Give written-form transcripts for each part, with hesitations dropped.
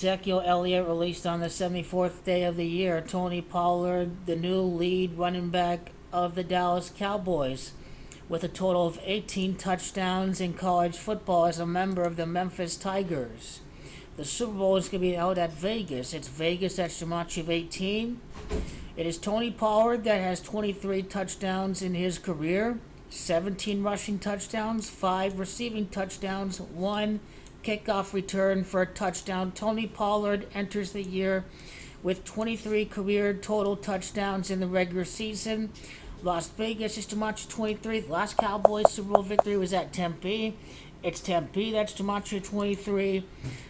Ezekiel Elliott released on the 74th day of the year. Tony Pollard, the new lead running back of the Dallas Cowboys, with a total of 18 touchdowns in college football as a member of the Memphis Tigers. The Super Bowl is going to be held at Vegas. It's Vegas, that's Gematria of 18. It is Tony Pollard that has 23 touchdowns in his career, 17 rushing touchdowns, 5 receiving touchdowns, 1 kickoff return for a touchdown. Tony Pollard enters the year with 23 career total touchdowns in the regular season. Las Vegas is Gematria 23. The last Cowboys Super Bowl victory was at Tempe. It's Tempe, that's Gematria 23.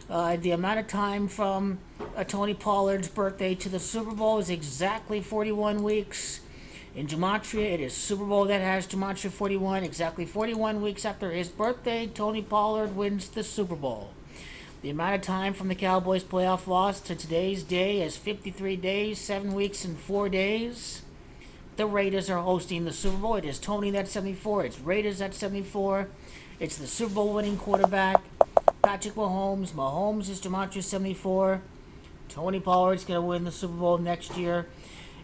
The amount of time from Tony Pollard's birthday to the Super Bowl is exactly 41 weeks. In Gematria, it is Super Bowl that has Gematria 41. Exactly 41 weeks after his birthday, Tony Pollard wins the Super Bowl. The amount of time from the Cowboys' playoff loss to today's day is 53 days, 7 weeks, and 4 days. The Raiders are hosting the Super Bowl. It is Tony that's 74. It's Raiders that's 74. It's the Super Bowl winning quarterback, Patrick Mahomes. Mahomes is Gematria 74. Tony Pollard's going to win the Super Bowl next year.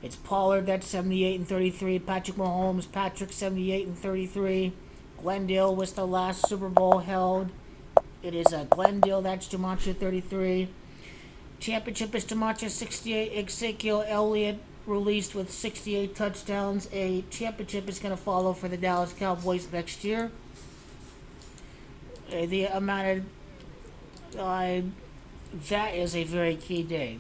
It's Pollard that's 78 and 33. Patrick Mahomes, Patrick 78 and 33. Glendale was the last Super Bowl held. It is Glendale that's Gematria 33. Championship is Gematria 68. Ezekiel Elliott released with 68 touchdowns. A championship is going to follow for the Dallas Cowboys next year. The amount of that is a very key day.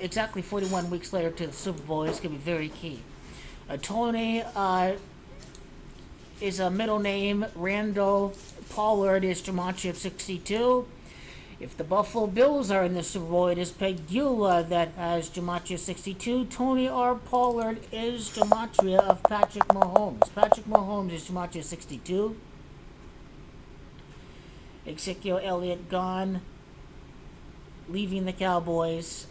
Exactly 41 weeks later to the Super Bowl is going to be very key. Tony is a middle name. Randall Pollard is Gematria 62. If the Buffalo Bills are in the Super Bowl, it is Pegula that has Gematria 62. Tony R. Pollard is Gematria of Patrick Mahomes. Patrick Mahomes is Gematria 62. Ezekiel Elliott gone, leaving the Cowboys.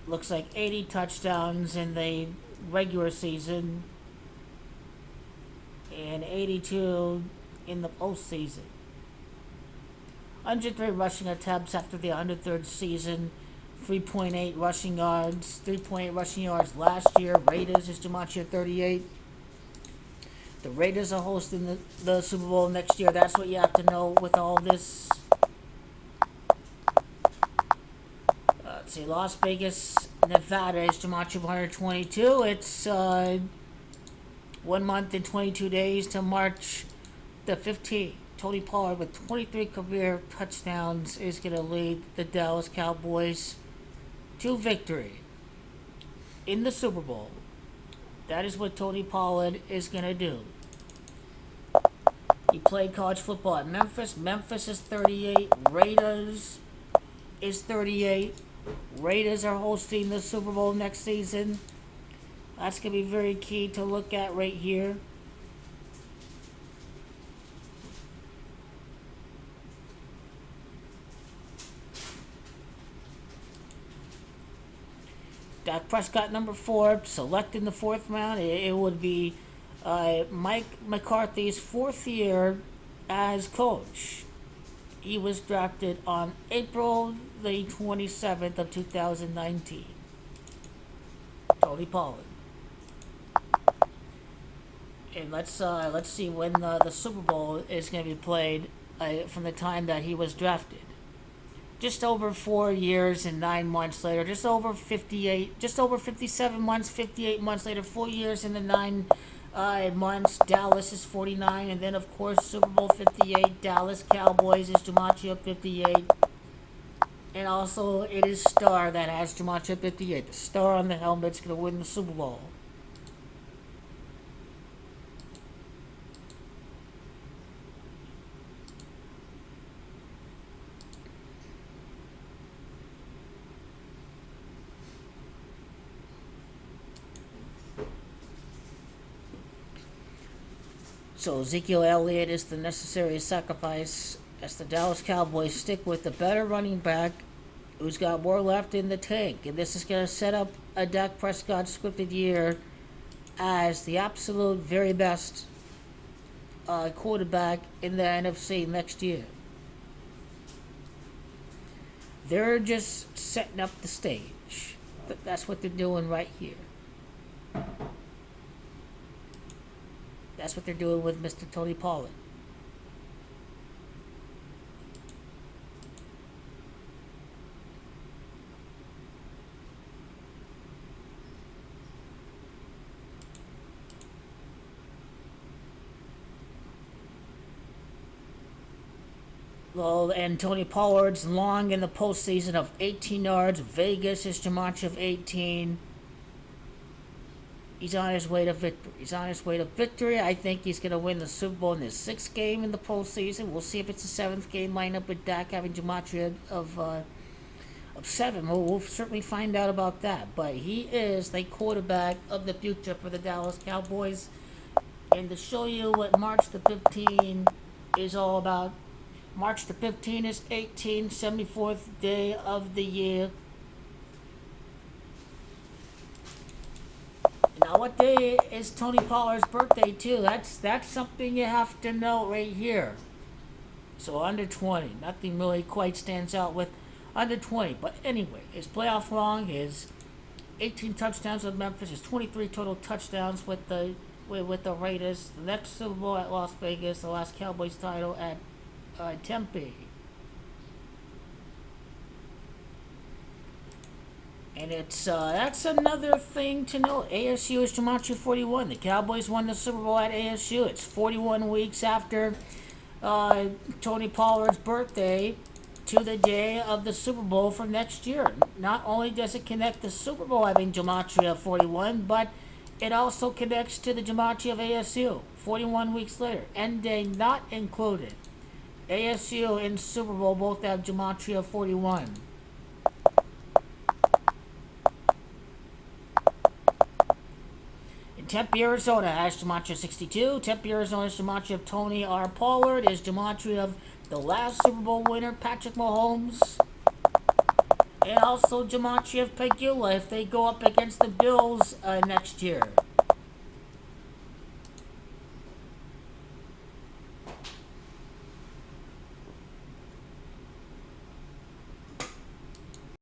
Looks like 80 touchdowns in the regular season and 82 in the postseason. 103 rushing attempts after the 103rd season. 3.8 rushing yards. 3.8 rushing yards last year. Raiders is Gematria 38. The Raiders are hosting the Super Bowl next year. That's what you have to know with all this. Let's see, Las Vegas, Nevada is Gematria 122. It's 1 month and 22 days to March the 15th. Tony Pollard with 23 career touchdowns is going to lead the Dallas Cowboys to victory in the Super Bowl. That is what Tony Pollard is going to do. He played college football at Memphis. Memphis is 38. Raiders is 38. Raiders are hosting the Super Bowl next season. That's going to be very key to look at right here. Dak Prescott, number 4, selected in the 4th round. It would be Mike McCarthy's 4th year as coach. He was drafted on April the 27th of 2019. Tony Pollard. And let's see when the Super Bowl is going to be played from the time that he was drafted. Just over 4 years and 9 months later, just over 57 months, 58 months later, 4 years and the 9 months. Dallas is 49, and then of course Super Bowl 58. Dallas Cowboys is Gematria 58, and also it is Star that has Gematria 58. The star on the helmet's going to win the Super Bowl. So Ezekiel Elliott is the necessary sacrifice as the Dallas Cowboys stick with the better running back who's got more left in the tank. And this is going to set up a Dak Prescott scripted year as the absolute very best quarterback in the NFC next year. They're just setting up the stage. That's what they're doing right here. That's what they're doing with Mr. Tony Pollard. Well, and Tony Pollard's long in the postseason of 18 yards. Vegas is Jamachi of 18. He's on his way to victory. He's on his way to victory. I think he's going to win the Super Bowl in his 6th game in the postseason. We'll see if it's a 7th game lineup with Dak having gematria of 7. We'll certainly find out about that. But he is the quarterback of the future for the Dallas Cowboys. And to show you what March the 15th is all about, March the 15th is 74th day of the year. Now, what day is Tony Pollard's birthday, too? That's something you have to know right here. So, under 20. Nothing really quite stands out with under 20. But anyway, his playoff long is 18 touchdowns with Memphis. His 23 total touchdowns with the Raiders. The next Super Bowl at Las Vegas. The last Cowboys title at Tempe. And that's another thing to note. ASU is gematria 41. The Cowboys won the Super Bowl at ASU. It's 41 weeks after Tony Pollard's birthday to the day of the Super Bowl for next year. Not only does it connect the Super Bowl having gematria 41, but it also connects to the gematria of ASU 41 weeks later. End day not included. ASU and Super Bowl both have gematria 41. Tempe, Arizona has gematria 62. Tempe, Arizona's gematria of Tony R. Pollard is gematria of the last Super Bowl winner, Patrick Mahomes. And also gematria of Pegula if they go up against the Bills next year.